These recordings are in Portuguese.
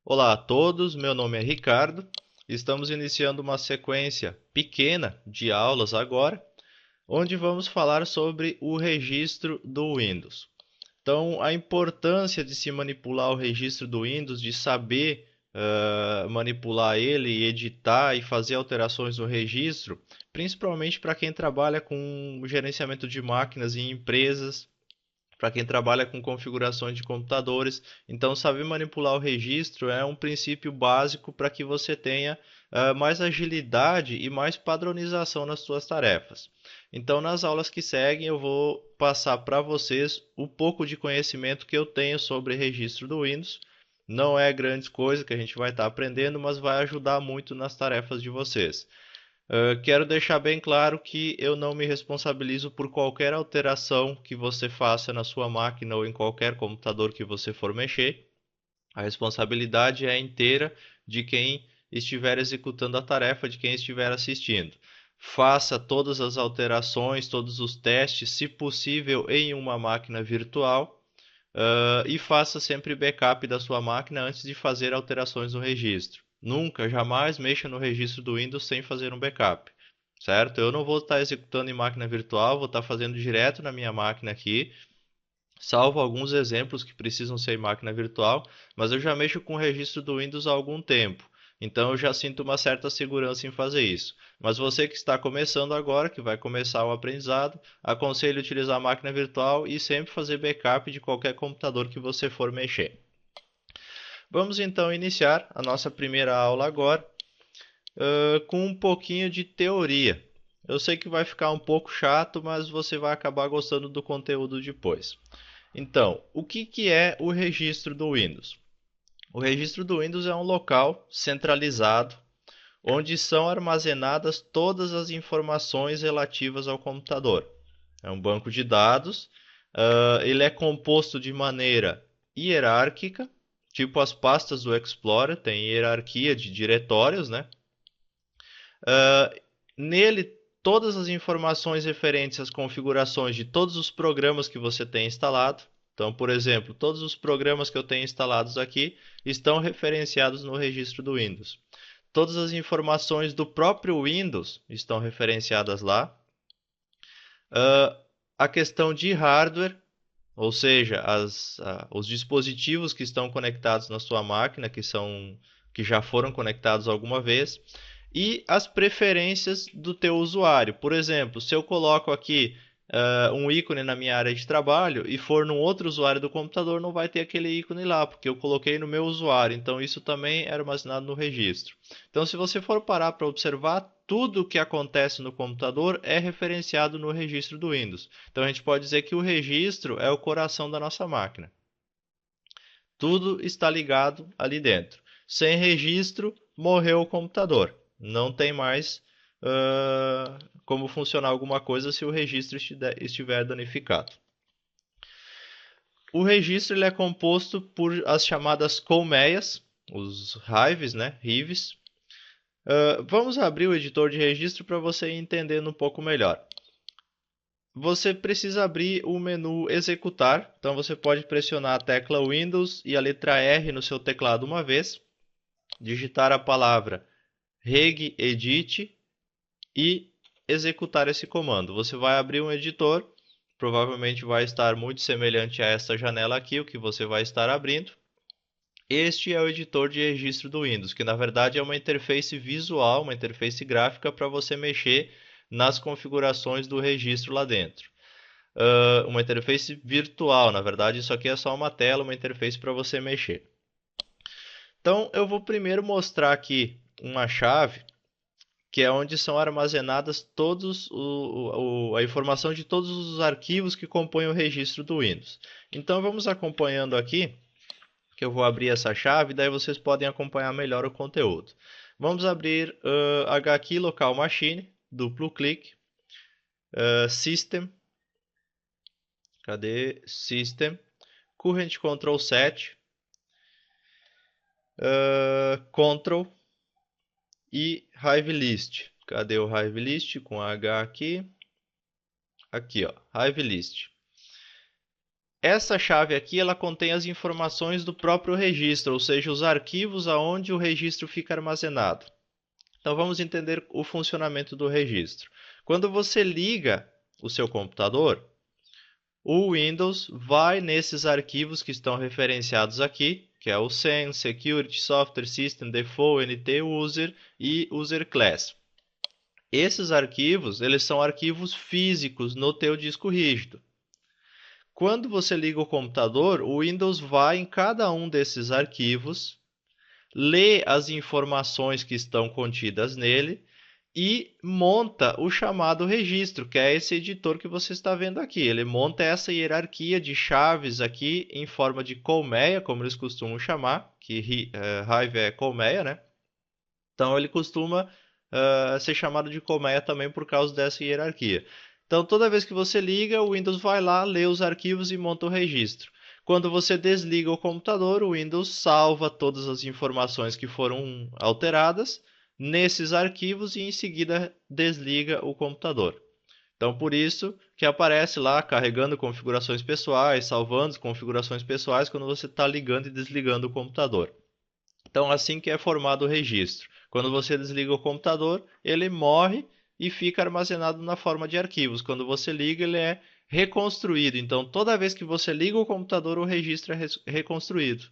Olá a todos, meu nome é Ricardo. Estamos iniciando uma sequência pequena de aulas agora, onde vamos falar sobre o registro do Windows. Então, a importância de se manipular o registro do Windows, de saber manipular ele, editar e fazer alterações no registro, principalmente para quem trabalha com gerenciamento de máquinas em empresas, para quem trabalha com configurações de computadores. Então, saber manipular o registro é um princípio básico para que você tenha mais agilidade e mais padronização nas suas tarefas. Então, nas aulas que seguem, eu vou passar para vocês o pouco de conhecimento que eu tenho sobre registro do Windows. Não é grande coisa que a gente vai estar aprendendo, mas vai ajudar muito nas tarefas de vocês. Quero deixar bem claro que eu não me responsabilizo por qualquer alteração que você faça na sua máquina ou em qualquer computador que você for mexer. A responsabilidade é inteira de quem estiver executando a tarefa, de quem estiver assistindo. Faça todas as alterações, todos os testes, se possível, em uma máquina virtual. E faça sempre backup da sua máquina antes de fazer alterações no registro. Nunca, jamais mexa no registro do Windows sem fazer um backup, certo? Eu não vou estar executando em máquina virtual, vou estar fazendo direto na minha máquina aqui, salvo alguns exemplos que precisam ser em máquina virtual, mas eu já mexo com o registro do Windows há algum tempo. Então eu já sinto uma certa segurança em fazer isso. Mas você que está começando agora, que vai começar o aprendizado, aconselho utilizar a máquina virtual e sempre fazer backup de qualquer computador que você for mexer. Vamos então iniciar a nossa primeira aula agora, com um pouquinho de teoria. Eu sei que vai ficar um pouco chato, mas você vai acabar gostando do conteúdo depois. Então, o que é o registro do Windows? O registro do Windows é um local centralizado onde são armazenadas todas as informações relativas ao computador. É um banco de dados, ele é composto de maneira hierárquica, tipo as pastas do Explorer, tem hierarquia de diretórios, né? Nele, todas as informações referentes às configurações de todos os programas que você tem instalado. Então, por exemplo, todos os programas que eu tenho instalados aqui estão referenciados no registro do Windows. Todas as informações do próprio Windows estão referenciadas lá. A questão de hardware, ou seja, os dispositivos que estão conectados na sua máquina, que já foram conectados alguma vez, e as preferências do teu usuário. Por exemplo, se eu coloco aqui um ícone na minha área de trabalho e for num outro usuário do computador, não vai ter aquele ícone lá, porque eu coloquei no meu usuário. Então, isso também é armazenado no registro. Então, se você for parar para observar, tudo o que acontece no computador é referenciado no registro do Windows. Então, a gente pode dizer que o registro é o coração da nossa máquina. Tudo está ligado ali dentro. Sem registro, morreu o computador. Não tem mais como funcionar alguma coisa se o registro estiver danificado. O registro ele é composto por as chamadas colmeias, os hives, né? Hives. Vamos abrir o editor de registro para você ir entendendo um pouco melhor. Você precisa abrir o menu executar, então você pode pressionar a tecla Windows e a letra R no seu teclado uma vez, digitar a palavra regedit e executar esse comando. Você vai abrir um editor, provavelmente vai estar muito semelhante a esta janela aqui, o que você vai estar abrindo. Este é o editor de registro do Windows, que na verdade é uma interface visual, uma interface gráfica para você mexer nas configurações do registro lá dentro. Uma interface virtual, na verdade isso aqui é só uma tela, uma interface para você mexer. Então eu vou primeiro mostrar aqui uma chave que é onde são armazenadas a informação de todos os arquivos que compõem o registro do Windows. Então vamos acompanhando aqui, que eu vou abrir essa chave, daí vocês podem acompanhar melhor o conteúdo. Vamos abrir HKey Local Machine, duplo clique, System, cadê? System, Current Control Set, Control e Hive List. Cadê o Hive List com H aqui? Aqui, ó, Hive List. essa chave aqui ela contém as informações do próprio registro, ou seja, os arquivos aonde o registro fica armazenado. Então vamos entender o funcionamento do registro. Quando você liga o seu computador, o Windows vai nesses arquivos que estão referenciados aqui, que é o SEN, Security, Software, System, Default, NT User e User Class. Esses arquivos, eles são arquivos físicos no teu disco rígido. Quando você liga o computador, o Windows vai em cada um desses arquivos, lê as informações que estão contidas nele e monta o chamado registro, que é esse editor que você está vendo aqui. Ele monta essa hierarquia de chaves aqui em forma de colmeia, como eles costumam chamar, que Hive é colmeia, né? Então ele costuma ser chamado de colmeia também por causa dessa hierarquia. Então toda vez que você liga, o Windows vai lá, lê os arquivos e monta o registro. Quando você desliga o computador, o Windows salva todas as informações que foram alteradas nesses arquivos e em seguida desliga o computador. Então por isso que aparece lá carregando configurações pessoais, salvando configurações pessoais quando você está ligando e desligando o computador. Então assim que é formado o registro. Quando você desliga o computador, ele morre e fica armazenado na forma de arquivos. Quando você liga, ele é reconstruído. Então toda vez que você liga o computador, o registro é reconstruído.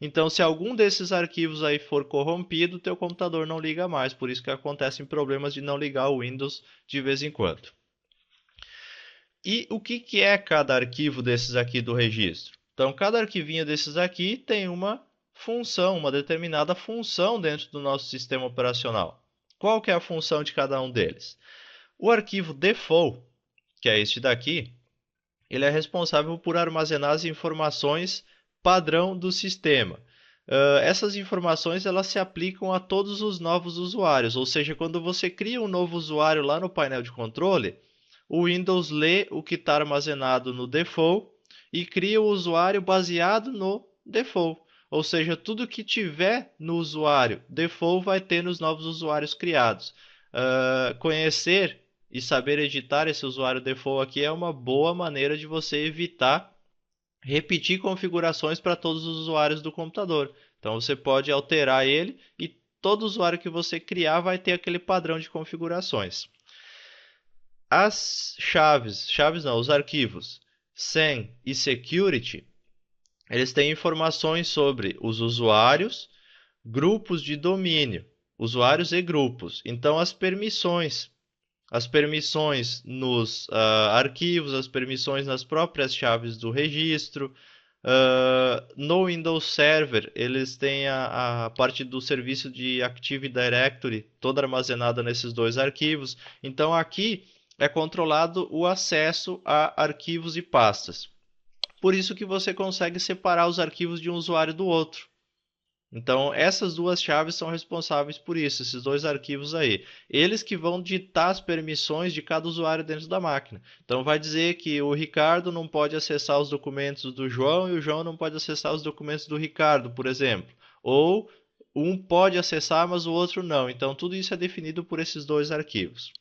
Então, se algum desses arquivos aí for corrompido, o teu computador não liga mais. Por isso que acontecem problemas de não ligar o Windows de vez em quando. E o que é cada arquivo desses aqui do registro? Então, cada arquivinho desses aqui tem uma função, uma determinada função dentro do nosso sistema operacional. Qual que é a função de cada um deles? O arquivo default, que é este daqui, ele é responsável por armazenar as informações padrão do sistema. Essas informações elas se aplicam a todos os novos usuários, ou seja, quando você cria um novo usuário lá no painel de controle, o Windows lê o que está armazenado no default e cria o usuário baseado no default. Ou seja, tudo que tiver no usuário default vai ter nos novos usuários criados. Conhecer e saber editar esse usuário default aqui é uma boa maneira de você evitar repetir configurações para todos os usuários do computador. Então você pode alterar ele e todo usuário que você criar vai ter aquele padrão de configurações. As chaves não, os arquivos SEN e Security, eles têm informações sobre os usuários, grupos de domínio, usuários e grupos. Então as permissões nos arquivos, as permissões nas próprias chaves do registro. No Windows Server, eles têm a parte do serviço de Active Directory toda armazenada nesses dois arquivos. Então aqui é controlado o acesso a arquivos e pastas. Por isso que você consegue separar os arquivos de um usuário do outro. Então, essas duas chaves são responsáveis por isso, esses dois arquivos aí. Eles que vão ditar as permissões de cada usuário dentro da máquina. Então, vai dizer que o Ricardo não pode acessar os documentos do João e o João não pode acessar os documentos do Ricardo, por exemplo. Ou um pode acessar, mas o outro não. Então, tudo isso é definido por esses dois arquivos.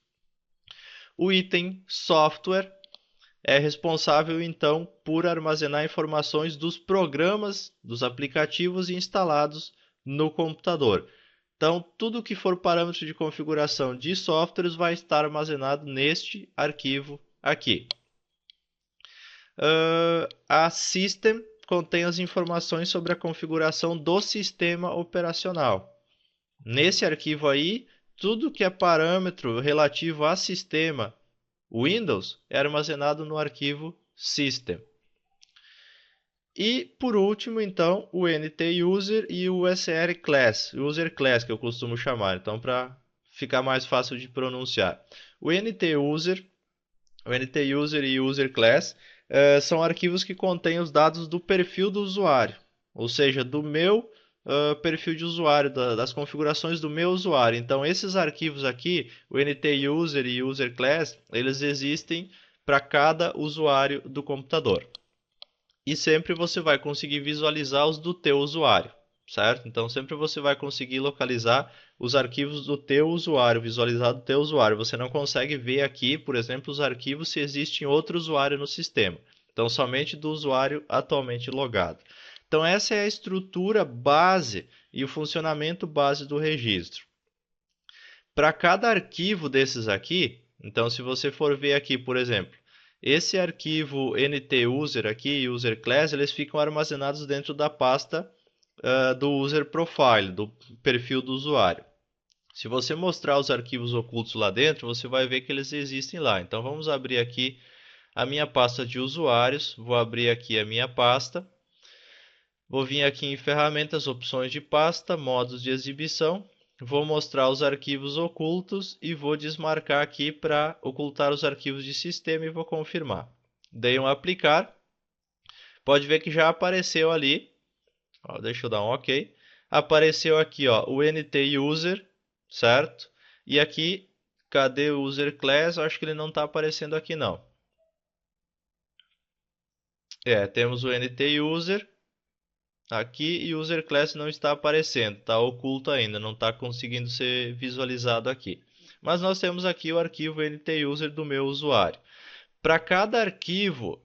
O item software é responsável, então, por armazenar informações dos programas, dos aplicativos instalados no computador. Então, tudo que for parâmetro de configuração de softwares vai estar armazenado neste arquivo aqui. A System contém as informações sobre a configuração do sistema operacional. Nesse arquivo aí, tudo que é parâmetro relativo a sistema Windows é armazenado no arquivo System. E, por último, então, o NT User e o USR Class, User Class, que eu costumo chamar, então, para ficar mais fácil de pronunciar. O NT User e o User Class são arquivos que contêm os dados do perfil do usuário, ou seja, do meu perfil de usuário, das configurações do meu usuário. Então, esses arquivos aqui, o NT User e o User Class, eles existem para cada usuário do computador. E sempre você vai conseguir visualizar os do teu usuário, certo? Então, sempre você vai conseguir localizar os arquivos do teu usuário, visualizar do teu usuário. Você não consegue ver aqui, por exemplo, os arquivos se existe outro usuário no sistema. Então, somente do usuário atualmente logado. Então, essa é a estrutura base e o funcionamento base do registro. Para cada arquivo desses aqui, então se você for ver aqui, por exemplo, esse arquivo NT-User aqui e User Class, eles ficam armazenados dentro da pasta do User Profile, do perfil do usuário. Se você mostrar os arquivos ocultos lá dentro, você vai ver que eles existem lá. Então vamos abrir aqui a minha pasta de usuários, vou abrir aqui a minha pasta, vou vir aqui em ferramentas, opções de pasta, modos de exibição, vou mostrar os arquivos ocultos e vou desmarcar aqui para ocultar os arquivos de sistema e vou confirmar. Dei um aplicar, pode ver que já apareceu ali, ó, deixa eu dar um OK, apareceu aqui ó, o NT-User, certo? E aqui, cadê o User Class? Acho que ele não está aparecendo aqui não. Temos o NT-User aqui e o User Class não está aparecendo, está oculto ainda, não está conseguindo ser visualizado aqui. Mas nós temos aqui o arquivo NT-User do meu usuário. Para cada arquivo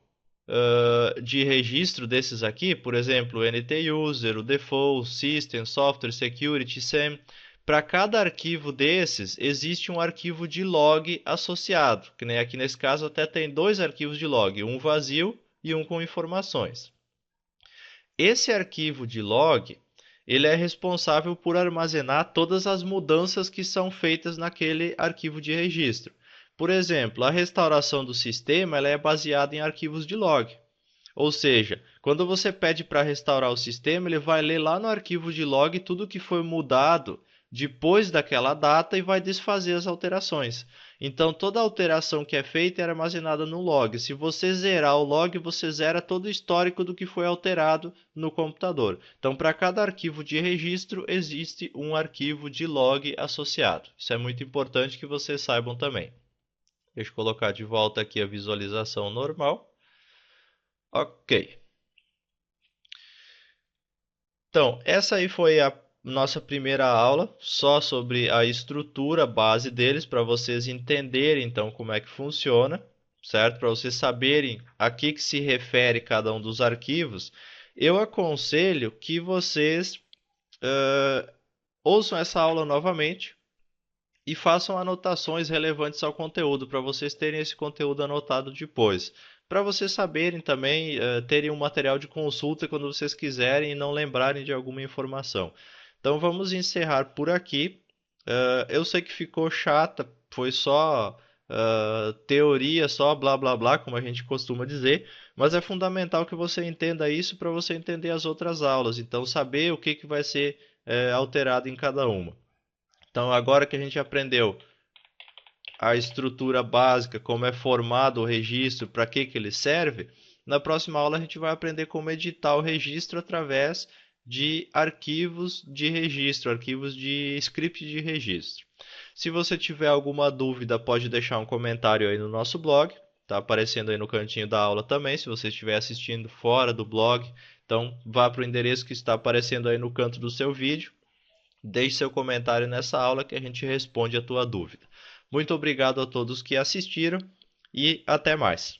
de registro desses aqui, por exemplo, o NT-User, o Default, System, Software, Security, SAM, para cada arquivo desses, existe um arquivo de log associado, que nem aqui nesse caso até tem dois arquivos de log, um vazio e um com informações. Esse arquivo de log, ele é responsável por armazenar todas as mudanças que são feitas naquele arquivo de registro. Por exemplo, a restauração do sistema ela é baseada em arquivos de log. Ou seja, quando você pede para restaurar o sistema, ele vai ler lá no arquivo de log tudo que foi mudado depois daquela data e vai desfazer as alterações. Então, toda alteração que é feita é armazenada no log. Se você zerar o log, você zera todo o histórico do que foi alterado no computador. Então, para cada arquivo de registro, existe um arquivo de log associado. Isso é muito importante que vocês saibam também. Deixa eu colocar de volta aqui a visualização normal. Ok. Então, essa aí foi a nossa primeira aula, só sobre a estrutura base deles, para vocês entenderem então como é que funciona, certo? Para vocês saberem a que se refere cada um dos arquivos. Eu aconselho que vocês ouçam essa aula novamente e façam anotações relevantes ao conteúdo, para vocês terem esse conteúdo anotado depois. Para vocês saberem também, terem um material de consulta quando vocês quiserem e não lembrarem de alguma informação. Então vamos encerrar por aqui. Eu sei que ficou chata, foi só teoria, só blá blá blá, como a gente costuma dizer, mas é fundamental que você entenda isso para você entender as outras aulas. Então saber o que vai ser alterado em cada uma. Então agora que a gente aprendeu a estrutura básica, como é formado o registro, para que ele serve, na próxima aula a gente vai aprender como editar o registro através de arquivos de registro, arquivos de script de registro. Se você tiver alguma dúvida, pode deixar um comentário aí no nosso blog, está aparecendo aí no cantinho da aula também, se você estiver assistindo fora do blog, então vá para o endereço que está aparecendo aí no canto do seu vídeo. Deixe seu comentário nessa aula que a gente responde a tua dúvida. Muito obrigado a todos que assistiram e até mais.